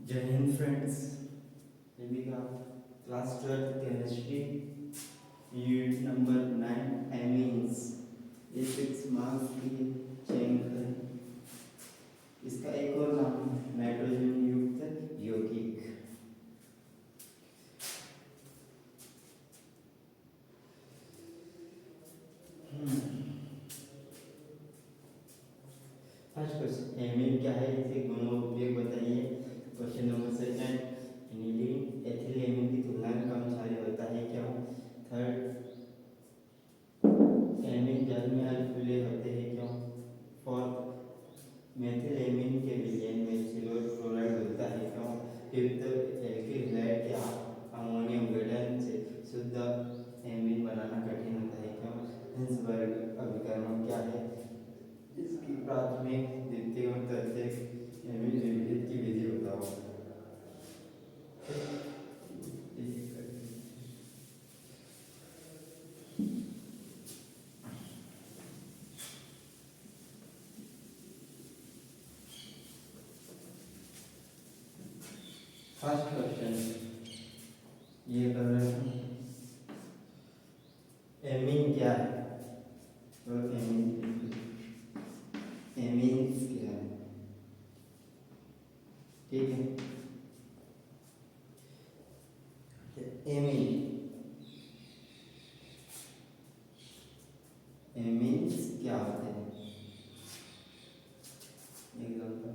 जय हिंद फ्रेंड्स। अभी का class 12 chemistry unit number 9 amines ये 6 मार्क्स की चयन करें। इसका एक और नाम है नाइट्रोजन युक्त यौगिक। फर्स्ट क्वेश्चन, एमीन क्या है, इसे गुण और उपयोग बताइए। Question number second, aniline ethyl amine की तुलना में कम क्षारीय होता है क्यों। थर्ड, एमीन जल में हल खुले होते हैं क्यों। फोर्थ, मेथिल एमीन के विलयन में सिल्वर क्लोराइड होता है क्यों। फिफ्थ, एल्किल हैलाइड के अमोनियम विघटन से शुद्ध एमीन बनाना कठिन होता है क्यों। हिंसबर्ग अभिकर्मक क्या है, इसकी प्राथमिक द्वितीय और तृतीयक एमीन विभेद की विधि बताओ। फर्स्ट क्वेश्चन ये कर रहे हैं, एमीन क्या है। तो एमीन्स क्या है, ठीक है। एमीन एमीन्स क्या होते हैं, एग्जाम्पल।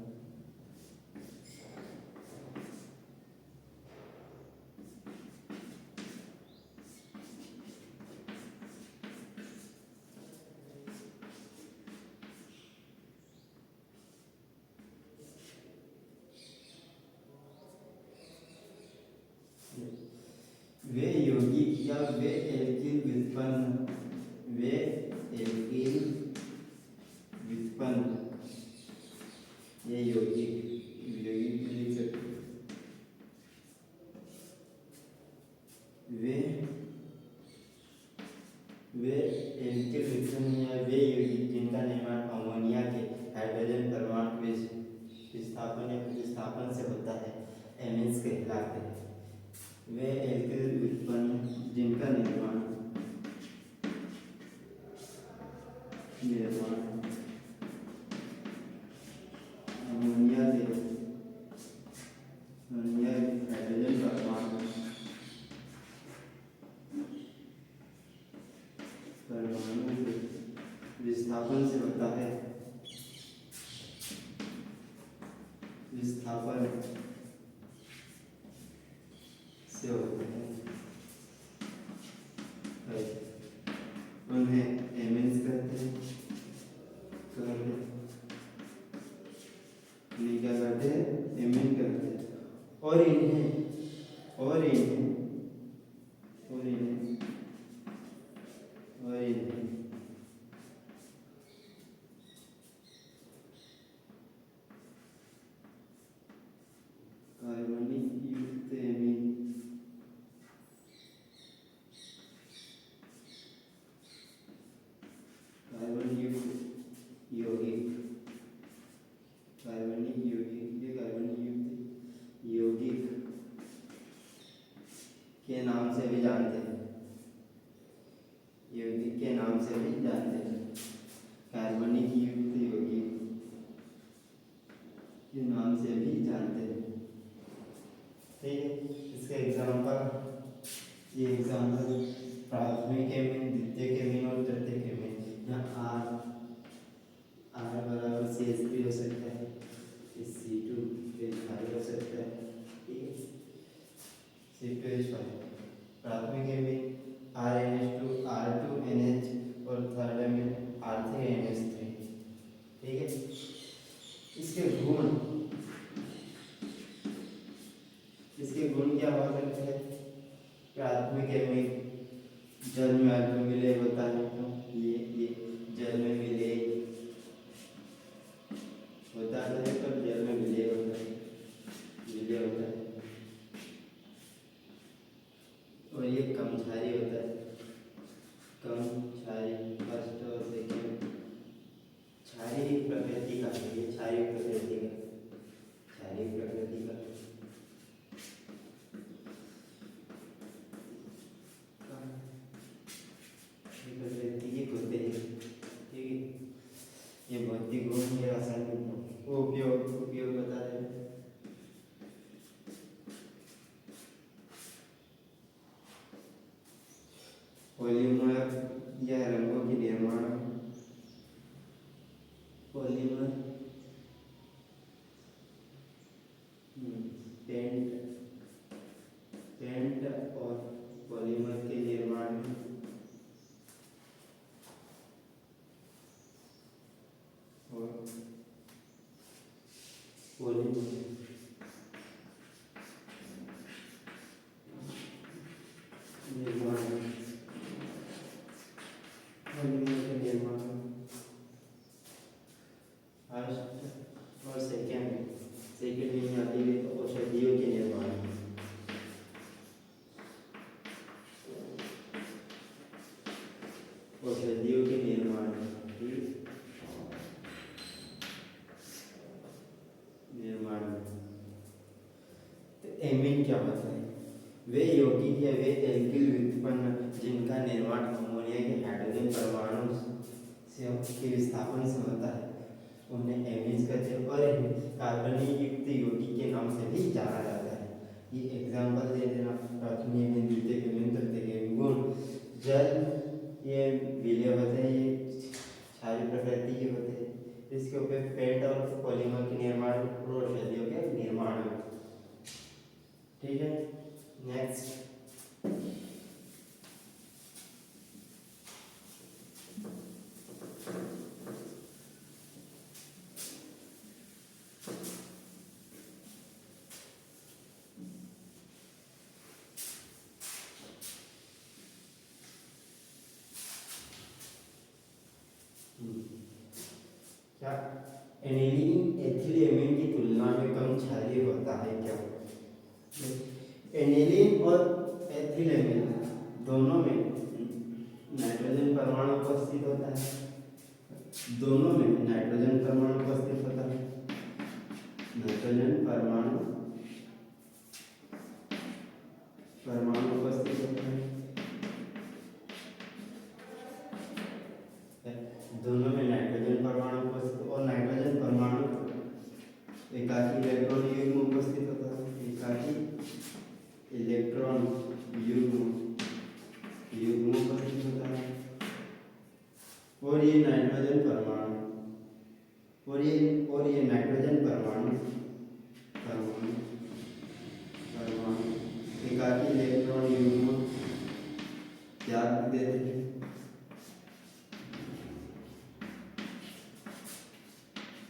वे यौगिक या वे एल्किल व्युत्पन्न, वे एल्किल व्युत्पन्न, ये यौगिक यौगिक लिख सकते हैं। वे एल्किल व्युत्पन्न या वे यौगिक जिनका निर्माण अमोनिया के हाइड्रोजन परमाणु के विस्थापन या प्रतिस्थापन से होता है एमीन्स कहलाते हैं। वे एल्किल व्युत्पन्न जिनका निर्माण अमोनिया के हाइड्रोजन परमाणु विस्थापन से होता है, विस्थापन से होते हैं, उन्हें एमीन्स कहते हैं। क्या कहते हैं, एमीन कहते हैं। और इन्हें और इन्हें और इन्हें और इन्हें कार्बनिक युक्त एमीन कार्बन युक्त यौगिक कार्बनिक यौगिक ये कार्बनिक युक्त यौगिक के नाम से भी जानते हैं, यौगिक के नाम से भी जानते हैं। कार्बनिक युक्त यौगिक के नाम से भी जानते हैं, ठीक है। इसके एग्जाम्पल, ये एग्जाम्पल प्राथमिक एमीन, द्वितीयक एमीन और तृतीयक एमीन। यहाँ आर बराबर CH3 हो सकता है, C2H5 हो सकता है, ठीक है। C2H5 प्राथमिक एमीन RNH2 R2NH और थर्ड एमीन R3NH3, ठीक है। इसके गुण क्या हो सकते हैं। प्राथमिक एमीन जल में हल मिले होता है, तो ये जल में मिले होता है, पर जल में मिले होता है, और ये कम क्षारीय होता है, कम क्षारीय। फर्स्ट और सेकंड क्षारीय प्रकृति का है, ये क्षारीय प्रकृति का पॉलीमर निर्माण, पॉलीमर के निर्माण। फर्स्ट और सेकेंड में आती है तो औषधियों के निर्माण। औषधियों के निर्माण तो एमीन क्या होता है? वे यौगिक या वे एल्किल व्युत्पन्न जिनका निर्माण अमोनिया के हाइड्रोजन परमाणु से के विस्थापन से होता है उन्हें एमीन्स कहते हैं और कार्बनिक युक्त यौगिक के नाम से भी जाना जाता है। ये एग्जांपल दे देना, प्रथम एमीन, द्वितीयक एमीन, तृतीयक एमीन। गुण जल ये विलय होते हैं, ये क्षारीय प्रकृति के होते हैं। इसके उपयोग पेंट और पॉलीमर के निर्माण और औषधियों के निर्माण में। ठीक है, नेक्स्ट क्या एनिलीन एथिल एमीन की तुलना में कम क्षारीय होता है क्या? एनिलीन और एथिल एमीन दोनों में नाइट्रोजन परमाणु उपस्थित होता है, दोनों में नाइट्रोजन परमाणु उपस्थित होता है। नाइट्रोजन परमाणु उपस्थित होता है, दोनों में नाइट्रोजन परमाणु उपस्थित और नाइट्रोजन परमाणु एकाकी इलेक्ट्रॉन युग्म उपस्थित होता है, एकाकी इलेक्ट्रॉन युग्म उपस्थित होता है। और ये नाइट्रोजन परमाणु एकाकी इलेक्ट्रॉन युग्म त्याग देते हैं।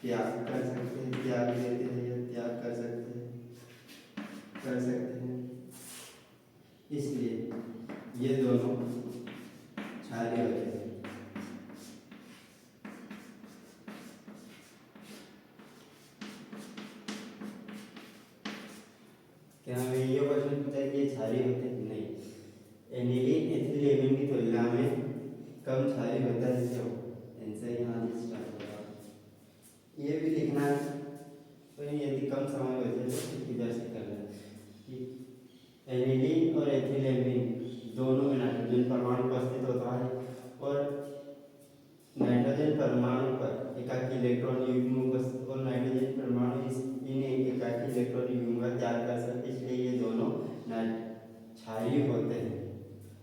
त्याग कर सकते हैं, त्याग देते हैं या त्याग कर सकते हैं। इसलिए ये दोनों क्षारीय होते हैं। क्या हमें ये क्वेश्चन पूछा है कि क्षारीय होते हैं? नहीं। एनिलीन एथिल एमीन की तुलना में कम क्षारीय होता है, क्यों? आंसर यहाँ से स्टार्ट होगा। ये भी लिखना है, तो यदि कम समय बचे तो इधर से करना है। एनिलीन और एथिल एमीन दोनों में नाइट्रोजन परमाणु उपस्थित होता है और नाइट्रोजन परमाणु पर एकाकी इलेक्ट्रॉन युग्म उपस्थित और नाइट्रोजन परमाणु इन एकाकी इलेक्ट्रॉन युग्म का त्याग कर सकते, इसलिए ये दोनों क्षारीय होते हैं।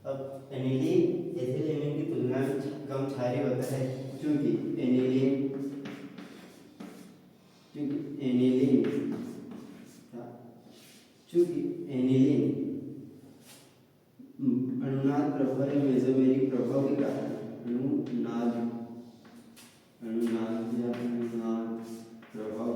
अब एनिलीन एथिल एमीन की तुलना में कम क्षारीय होता है क्योंकि एनिलीन अणुनाद प्रभाव या मेसोमेरिक प्रभाव के कारण अणुनाद प्रभाव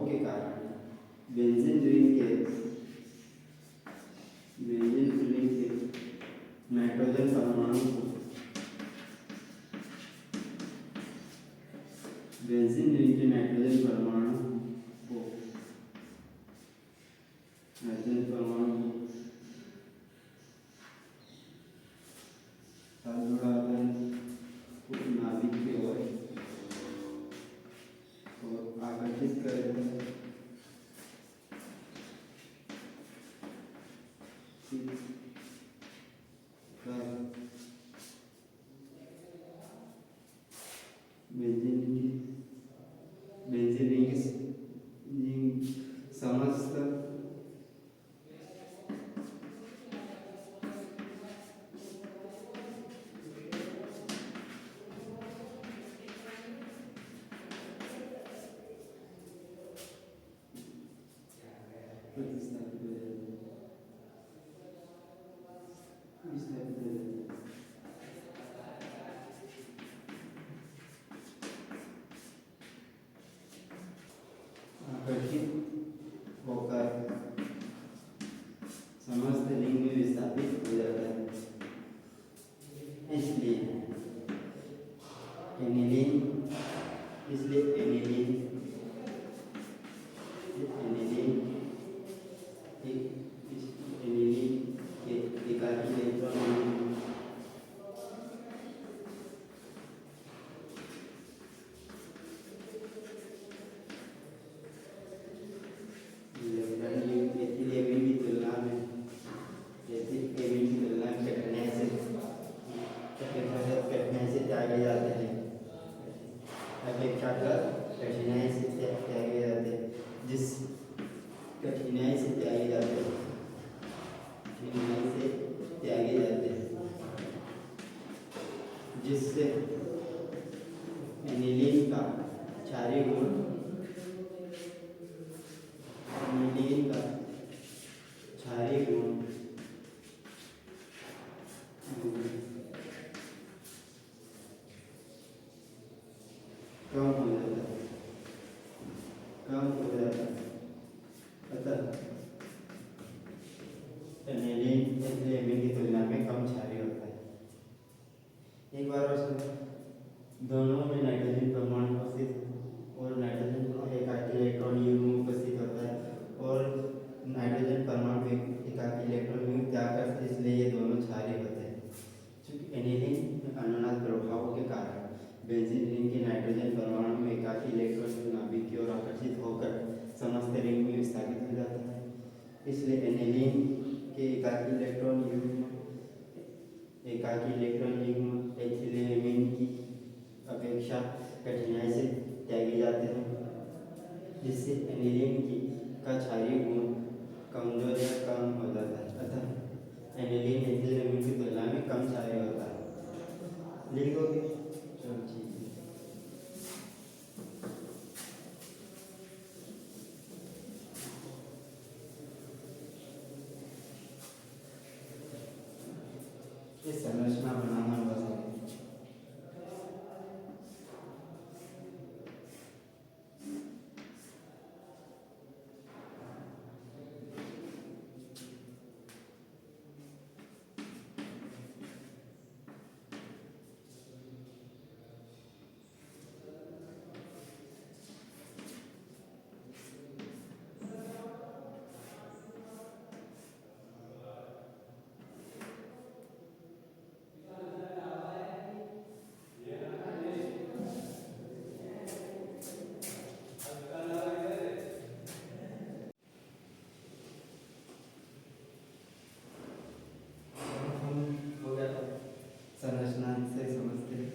के कारण बेंजीन रिंग के नाइट्रोजन परमाणु को नाभिक की ओर आकर्षित करेगा। समस्त प्रतिस्थापित हो जाता है। इसलिए एनिलीन इसलिए एनिलीन एनिलीन एनिलीन के एकाकी इलेक्ट्रॉन त्यागे जाते हैं अपेक्षाकृत कठिनाई से त्यागे जाते हैं जिस कठिनाई से त्यागे जाते हैं कठिनाई से त्यागे जाते हैं जिससे एनिलीन का क्षारीय गुण एनिलीन का क्षारीय गुण कम हो जाता है कम हो जाता है अतः एनिलीन एमीन की तुलना में कम क्षारीय होता है। एक बार और दोनों में नाइट्रोजन परमाणु उपस्थित और नाइट्रोजन एकाकी इलेक्ट्रॉन युग्म उपस्थित होता है और नाइट्रोजन परमाणु एकाकी इलेक्ट्रॉन युग्म त्याग करते हैं, इसलिए ये दोनों क्षारीय होते हैं। चूंकि एनिलीन अनुनाद प्रभाव के कारण बेंजीन रिंग के नाइट्रोजन परमाणु में एकाकी इलेक्ट्रॉन नाभिक की ओर आकर्षित होकर समस्त रिंग में विस्थापित हो जाता है, इसलिए एनिलीन के एकाकी इलेक्ट्रॉन युग्म एथिलीन की अपेक्षा कठिनाई से त्यागे जाते हैं, जिससे एनिलीन की का क्षारीय गुण कमजोर या कम हो जाता है। अतः एनिलीन एथिलीन की तुलना में कम क्षारीय होता है। लिखोगे चलो ठीक है। ये संरचना बनाना बस है। संरचना से समझते हैं।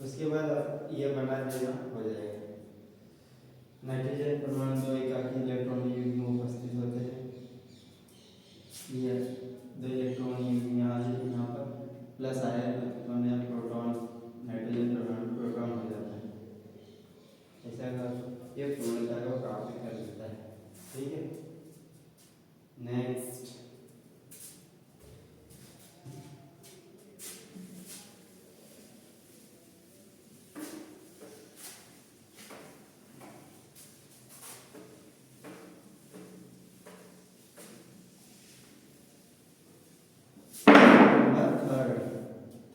उसके बाद ये बना देना हो जाएगा। नाइट्रोजन परमाणु दो एकाकी इलेक्ट्रॉन युग्म में उपस्थित होते हैं। ये दो इलेक्ट्रॉन युग्म यहाँ से यहाँ पर प्लस आया तो नया प्रोटॉन नाइट्रोजन परमाणु प्रोटॉन हो जाता है। ऐसा कर ये पूर्णता को प्राप्त कर देता है। ठीक है, नेक्स्ट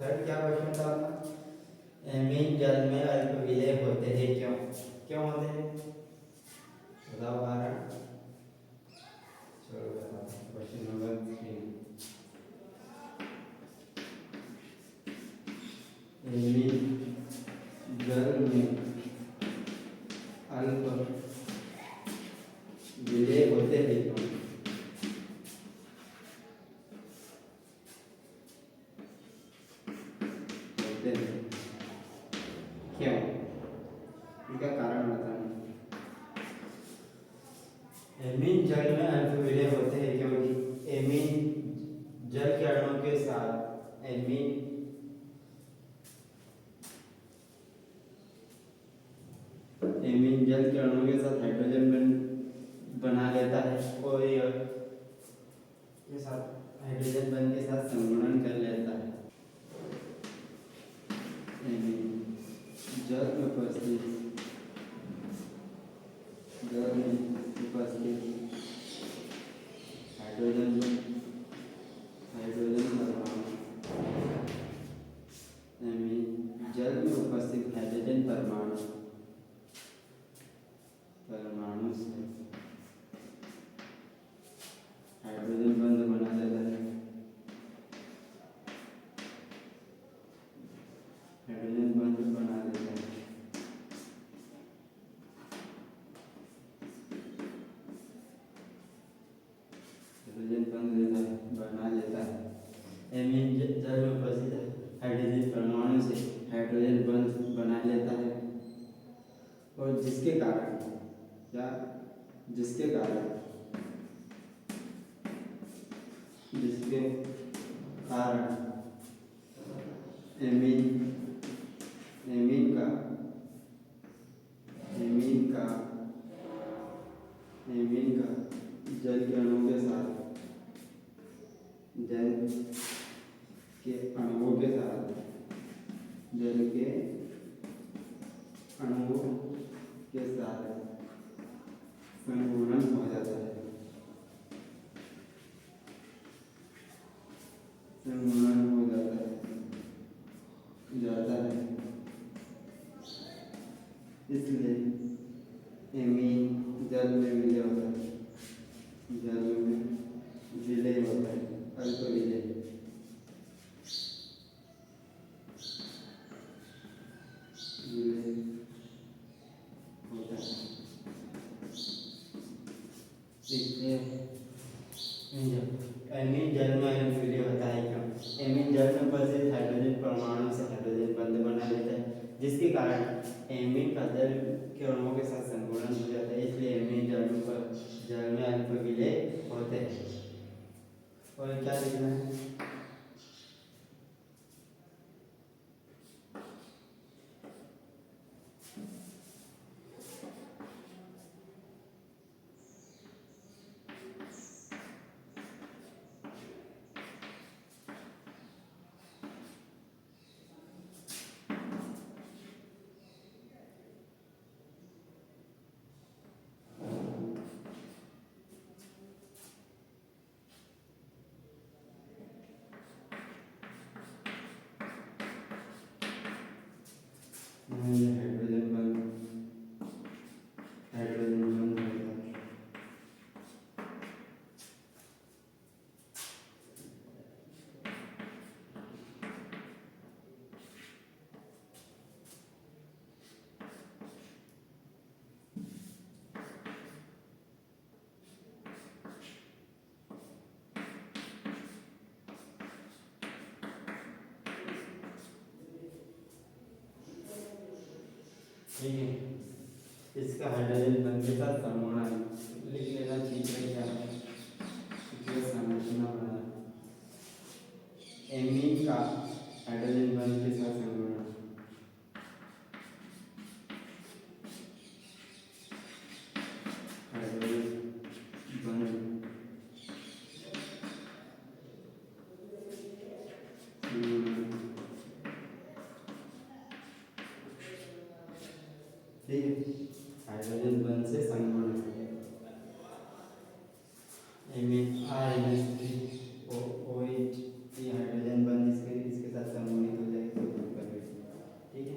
थर्ड क्या क्वेश्चन था आपका? एमीन जल में अल्प विलेय होते हैं क्यों? क्यों होते हैं बताओ कारण। चलो बताओ क्वेश्चन नंबर 3। एमीन जल में अल्प विलेय होते हैं क्यों? क्यों? इनका कारण बताना। एमीन जल में अल्प विलेय होते हैं क्योंकि एमीन जल के अणुओं के साथ एमीन जल के अणुओं के साथ हाइड्रोजन बना लेता है और के साथ हाइड्रोजन बंध के साथ संगुणन कर लेता है। जल में उपस्थित हाइड्रोजन परमाणु जल में उपस्थित हाइड्रोजन परमाणु से हाइड्रोजन बंध बना लेता है। हाइड्रोजन बंध बना लेता है। हाइड्रोजन बंध बना लेता है। एमीन जल में उपस्थित हाइड्रोजन परमाणु से हाइड्रोजन बंध बना लेता है और जिसके कारण एमीन का जल के अणुओं के साथ संगुणन हो जाता है। इसलिए एमीन जल में विलय होता है। अल्प विलय होता है। एमीन जल में अल्प विलय होता है क्यों? एमीन जल में उपस्थित हाइड्रोजन परमाणु से हाइड्रोजन बंध बना लेता है जिसके कारण एमीन का जल के अणुओं के साथ संगुणन हो जाता है। इसलिए एमीन जल में अल्प विलय होते हैं। और क्या लिखना है? हाइड्रोजन बंध ठीक है। इसका हाइड्रोजन बंध के साथ समूहन लिख लेना, चित्र क्या है, चित्र संरचना बना। एमीन का हाइड्रोजन बंध के साथ समूहन, हाइड्रोजन बंध ठीक है, हाइड्रोजन बंध से समूहन एमीन RNH3OH, ये हाइड्रोजन बंध इसके साथ समूहित हो जाएगी तो ग्रुप का बेटा। ठीक है।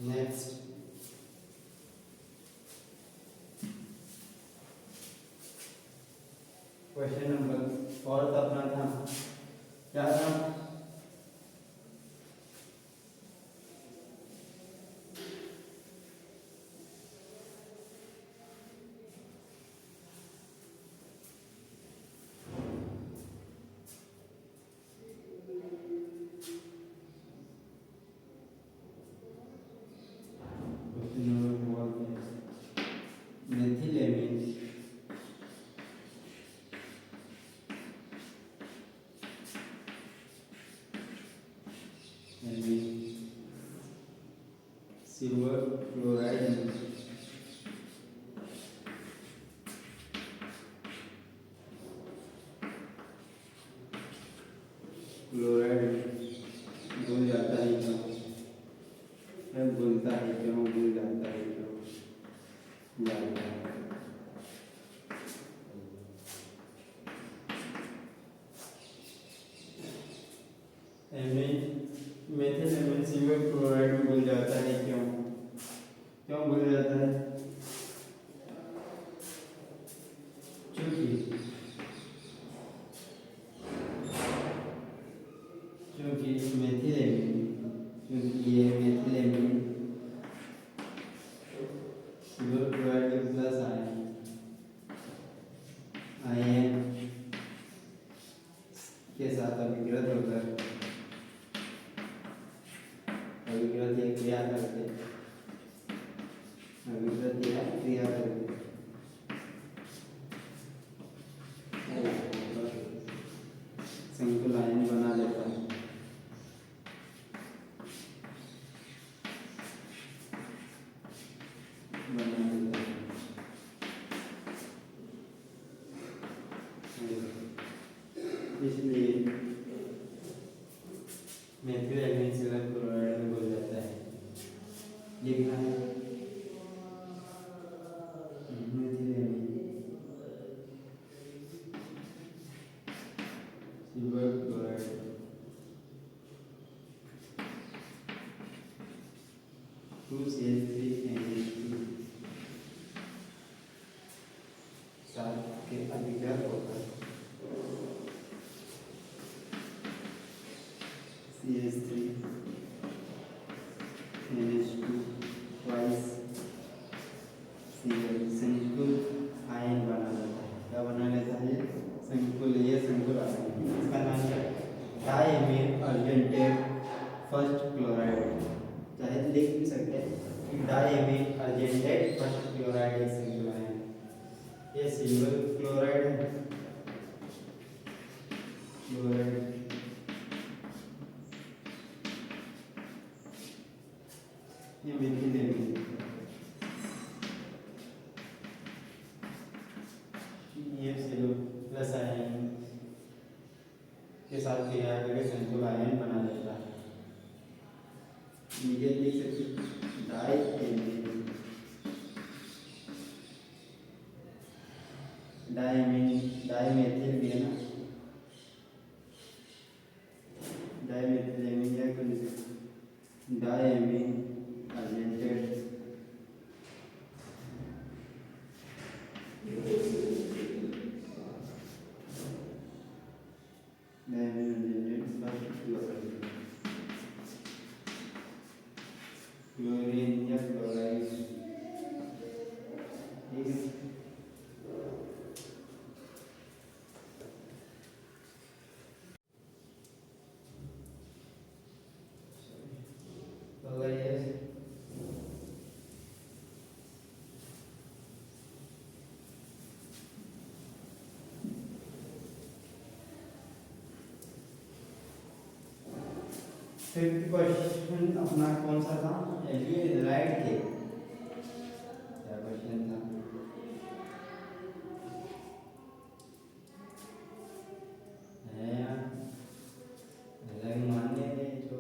नेक्स्ट क्वेश्चन नंबर 4 अपना था क्या था, मेथिलेमिन सिल्वर क्लोराइड घुल जाता है क्यों, घुलता है क्यों, घुल जाता है क्यों, जाता है। मेथिलेमिन सिल्वर क्लोराइड में घुल जाता है क्यों, क्यों घुल जाता है, क्योंकि ये मेथिलेमिन सिल्वर क्लोराइड के प्लस आयन के साथ अभिकृत होकर अभिकृत या क्रिया करके संकुल आयन बना लेता है। इसलिए मेथिलेमिन सिल्वर क्लोराइड में घुल जाता है। लिखना है मेथिलेमिन सिल्वर क्लोराइड 2CH3NH2 साथ के अभिकृत होकर CH3 NH2 twice Cl संकुल आयन बना लेता है। क्या बना लेता है, संकुल, ये संकुल आयन, इसका नाम क्या है, डायमीन अर्जेंटेट फर्स्ट क्लोराइड, चाहे लिख भी सकते हैं डायमीन अर्जेंटेट फर्स्ट क्लोराइड एक संकुल आयन। ये सिल्वर क्लोराइड है, क्लोराइड ये मेथिलेमिन, ये सिल्वर प्लस आयन के साथ क्रिया करके संकुल आयन बना लेता है। नीचे लिख सकते डायमेथिल भी है ना, डायमेथिलेमिन या डायमीन अर्जेंटेट क्लोरीन या क्लोराइड, ठीक है। फिफ्थ क्वेश्चन अपना कौन सा था? एल्किल हैलाइड के क्या क्वेश्चन था? है यार, अलग मानने दे जो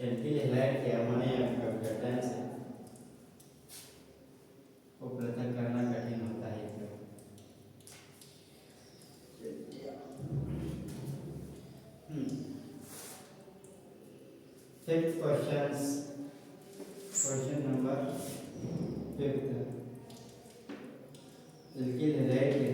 एल्किल हैलाइड के अमोनिया अपघटन से को पृथक करना कठिन होता है क्यों? Fifth question number fifth, alkyl halide के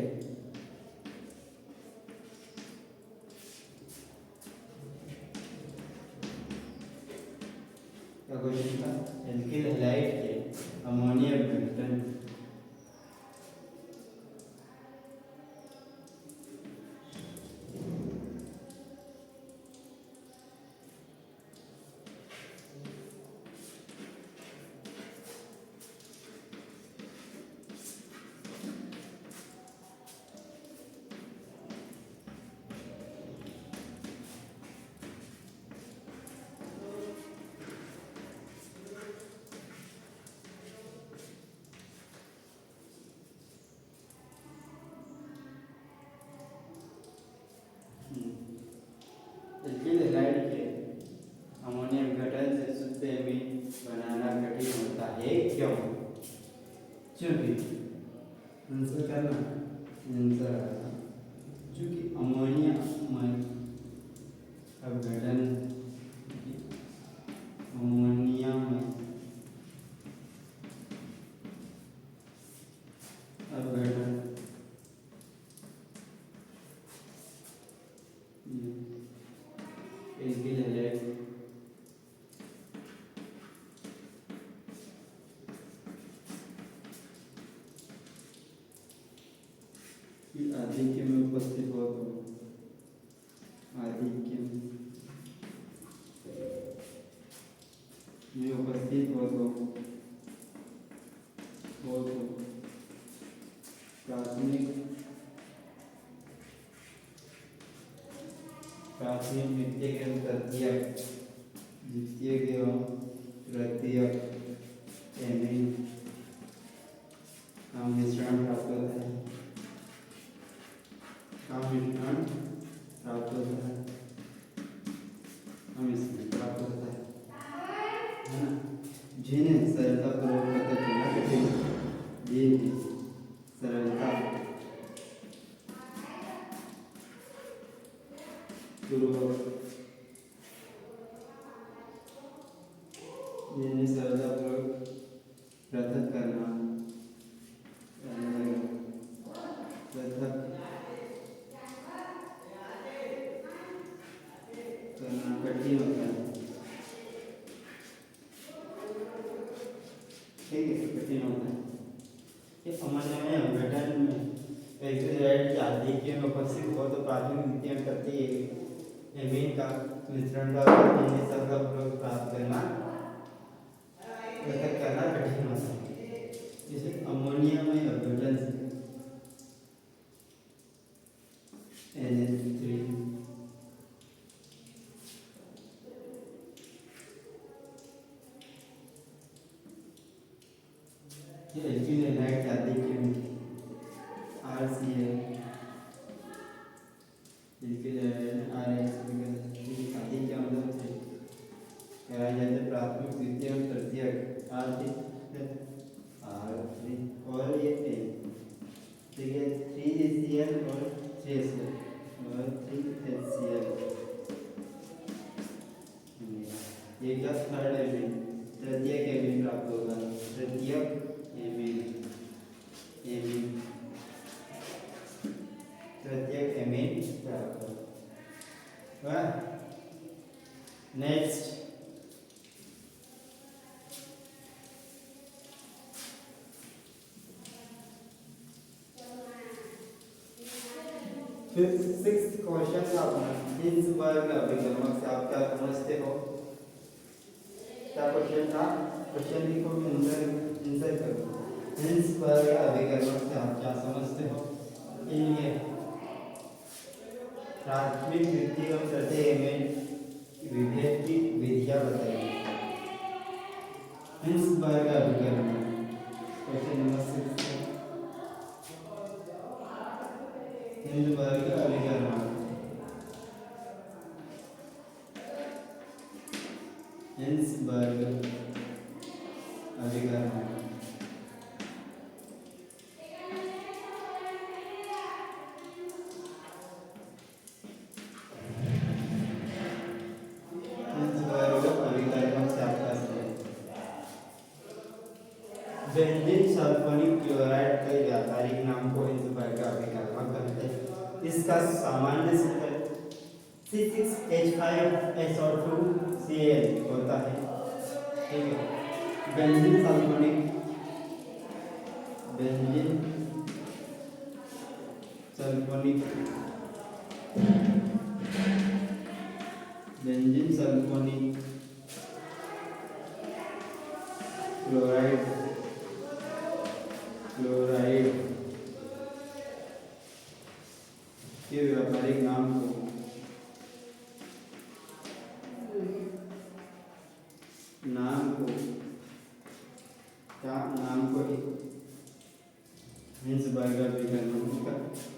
क्या क्वेश्चन था? एल्किल हैलाइड के अमोनिया अपघटन एल्किल हैलाइड के अमोनिया अपघटन से शुद्ध एमीन बनाना कठिन होता है क्यों? चूंकि आंसर करना आंसर चूंकि अमोनिया में अपघटन अमोनिया में अपघटन एल्किल हैलाइड की आधिक्य में उपस्थित हो तो आधिक्य में उपस्थित हो तो प्राथमिक द्वितीयक एवं तृतीयक एमीन का मिश्रण प्राप्त होता है। है ना, जिन्हें सरलतापूर्वक पता चलना कठिन, जिन्हें सरलता पूर्वक जिन्हें सरलतापूर्वक पृथक करना कठिन होता है। ठीक है, कठिन होता है कि अमोनिया में अपघटन में एल्किल हैलाइड की आधिक्य में उपस्थित हो तो प्राथमिक द्वितीयक तृतीयक एमीन का मिश्रण सरलतापूर्वक प्राप्त करना पृथक करना कठिन होता है। जैसे अमोनिया में अपघटन से NH3 एल्किल हैलाइड की आधिक्य में RCl एल्किल हैलाइड RH आधिक्य मतलब कराई जाते प्राथमिक द्वितीयक तृतीयक R3 और ये ठीक है 3HCl और 3HCl और 3HCl ये क्या थर्ड एमीन तृतीयक एमीन प्राप्त होगा। तृतीयक तृतीयक एमीन प्राप्त होगा। नेक्स्ट सिक्स्थ क्वेश्चन था अपना हिंसबर्ग अभिगमक से आप क्या समझते हो? क्या क्वेश्चन था? क्वेश्चन लिखो, आंसर करो। हिंसबर्ग अभिगमक से आप क्या समझते हो? इनके प्राथमिक द्वितीयक तृतीयक एमीन विभेद की विधियां बताइए। हिंसबर्ग अभिकरण क्वेश्चन नंबर 6 हिंसबर्ग अभिकरण हिंसबर्ग अभिकरण बेंजीन सल्फोनिक क्लोराइड के व्यापारिक नाम को हिंसबर्ग अभिकर्मक कहते हैं। इसका सामान्य सूत्र C6H5SO2Cl होता है। ठीक है, benzene sulphonic benzene sulphonic chloride के व्यापारिक नाम को हिंसबर्ग अभिकरण का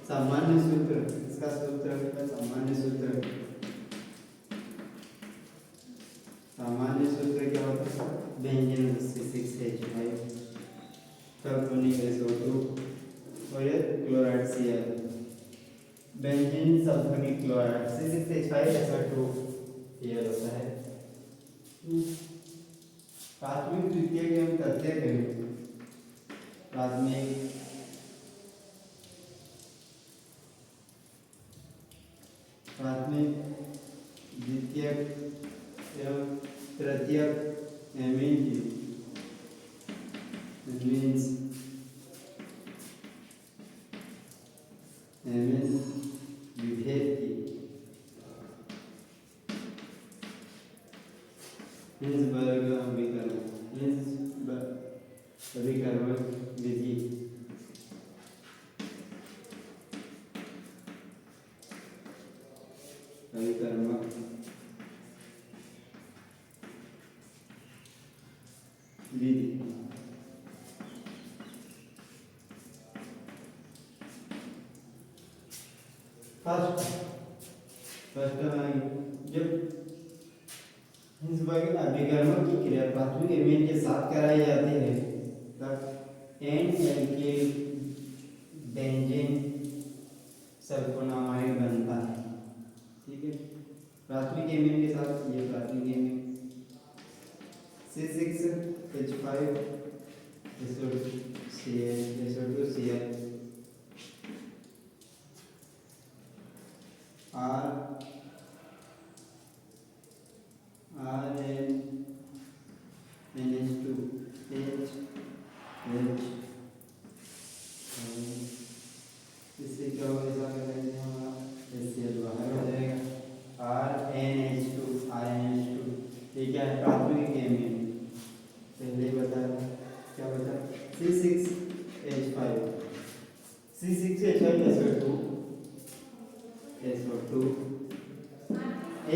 सामान्य सूत्र इसका सूत्र क्या होता है? बेंजीन C6H5 सल्फोनिक SO2 और ये chloride Cl। Benzene sulphonic chloride C6H5SO2Cl होता है। प्राथमिक द्वितीयक एवं तृतीयक प्राथमिक द्वितीयक एवं तृतीयक एमीन्स विभेद की हिंसबर्ग अभिकरण विधि फर्स्ट जब हिंसबर्ग अभिकर्मक की क्रिया प्राथमिक एमीन के साथ कराई जाती है तब N-एल्किल बेंजीन सल्फोनामाइड बनता है। ठीक है, प्राथमिक एमीन के साथ ये प्राथमिक एमीन C6H5SO2Cl RNNH2H इससे क्या होगा? ऐसा करेंगे हमारा HCl बाहर हो जाएगा। RNH2 ये क्या है? प्राथमिक एमीन पहले बताया क्या बता C6H5SO2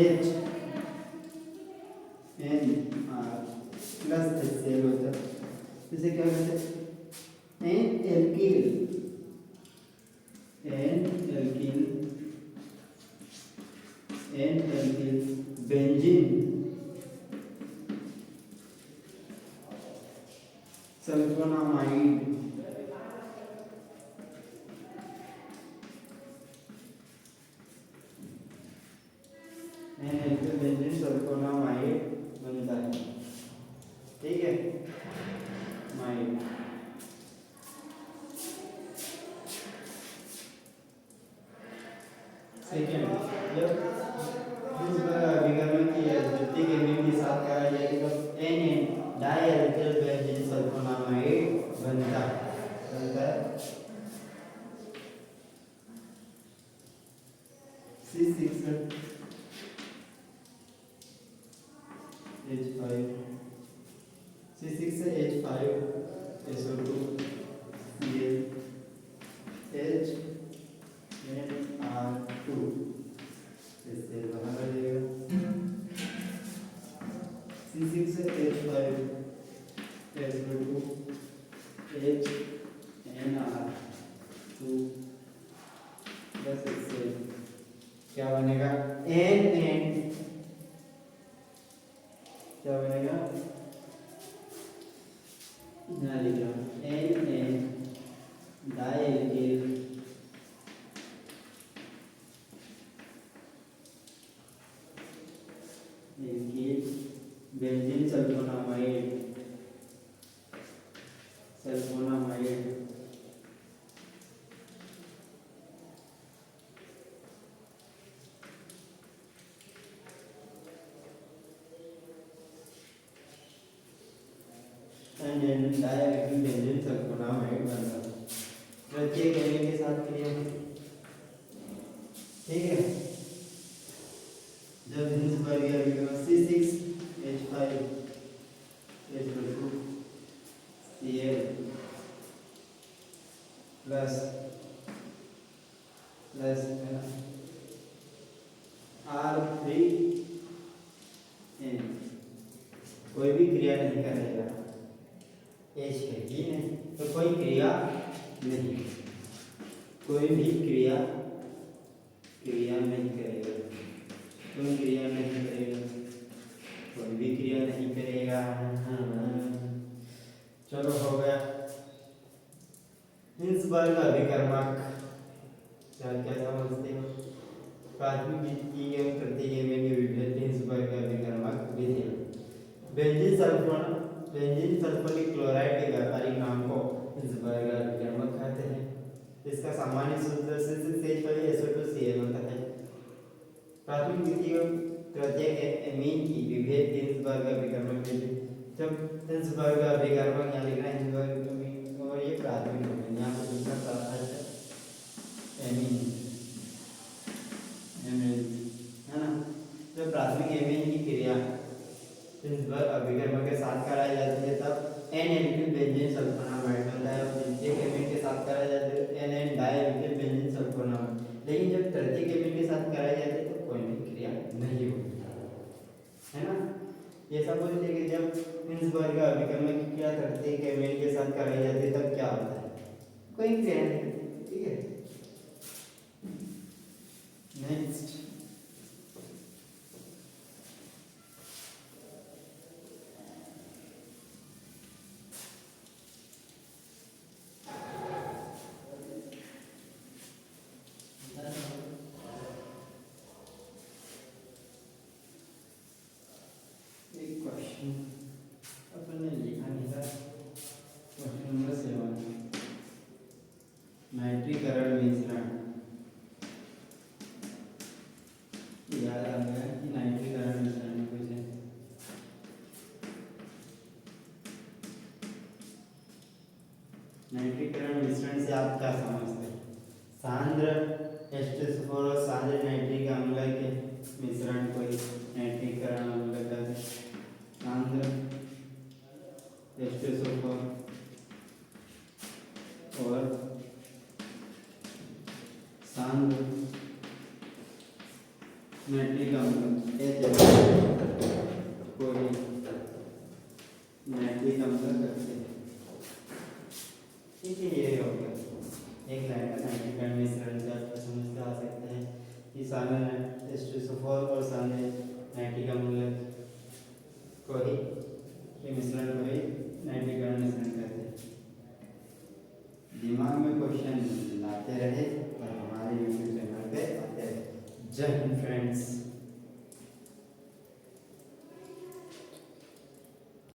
H NR plus HCl होता है। इसे क्या कहते हैं? N-एल्किल बेंजीन सल्फोनामाइड बेंजीन सल्फोनामाइड बनता है। ठीक है, माइड सेकेंड जब अभिकरण की द्वितीयक एमीन के साथ कराई जाएगी तो NN डाइएलेक्ट्रिक बेंजीन सल्फोनामाइड बनता है। C6H5SO2Cl HNR2 इससे बाहर आ जाएगा। H5 SO2 HNR 2 plus HCl क्या बनेगा NN क्या बनेगा यहाँ लिख रहा हूँ NN dialkyl benzene sulphonamide dialkyl benzene sulphonamide बन रहा है प्रत्येक एमिन के साथ क्रिया ठीक है। जब Hinsberg C6H5 SO2 Cl plus R3N कोई भी क्रिया नहीं करेगा H है ही नहीं तो कोई क्रिया नहीं कोई भी क्रिया नहीं करेगा कोई क्रिया नहीं करेगा कोई भी क्रिया नहीं करेगा। चलो हो गया हिंसबर्ग अभिकर्मक क्या क्या समझते हो प्राथमिक द्वितीयक एवं तृतीयक एवं के विभेद हिंसबर्ग अभिकर्मक विधि बेंजीन सल्फोनिक क्लोराइड के व्यापारिक नाम को हिंसबर्ग अभिकर्मक कहते हैं। इसका सामान्य सूत्र C6H5SO2Cl होता है। प्राथमिक द्वितीयक तृतीयक एमीन की विभेद हिंसबर्ग अभिकर्मक विधि जब हिंसबर्ग अभिकर्मक यहाँ लिखना है हिंसबर्ग अमीन और ये प्राथमिक है यहाँ पे दूसरा प्राथमिक एमीन है ना। जब प्राथमिक एमीन की क्रिया हिंसबर्ग अभिकर्मक के साथ कराई जाती है तब N-एल्किल बेंजीन सल्फोनामाइड बनता है और द्वितीयक एमीन के साथ कराई जाती है N डाइएल्किल बेंजीन सल्फोनामाइड। लेकिन जब तृतीयक एमीन के साथ कराई जाती है तो कोई भी क्रिया नहीं होती है ना। ये सब बोलते हैं कि जब हिंसबर्ग अभिकर्मक की क्रिया तृतीयक एमीन के साथ कराई जाती है तब क्या होता है कोई क्रिया नहीं होती। ठीक है नेक्स्ट अपन ने लिखा नहीं था क्वेश्चन नंबर 7 नाइट्रीकरण मिश्रण याद आ गया कि नाइट्रीकरण मिश्रण में कुछ है। नाइट्रीकरण मिश्रण से आप क्या समझते हैं सांद्र H2SO4 और सांद्र नाइट्रिक अम्ल के मिश्रण को नाइट्रीकरण अम्ल कहते हैं। सांद्र H2SO4 और सांद्र नाइट्रिक अम्ल को नाइट्रिक अम्ल कहते हैं। ठीक है ये हो गया एक लाइन का नाइट्रीकरण मिश्रण से आप समझ आ सकते हैं कि सांद्र H2SO4 और सांद्र नाइट्रिक अम्ल को ही ये मिश्रण को ही नाइट्रीकरण मिश्रण कहते हैं। दिमाग में क्वेश्चन लाते रहे और हमारे यूट्यूब चैनल पे आते रहे। जय हिंद फ्रेंड्स।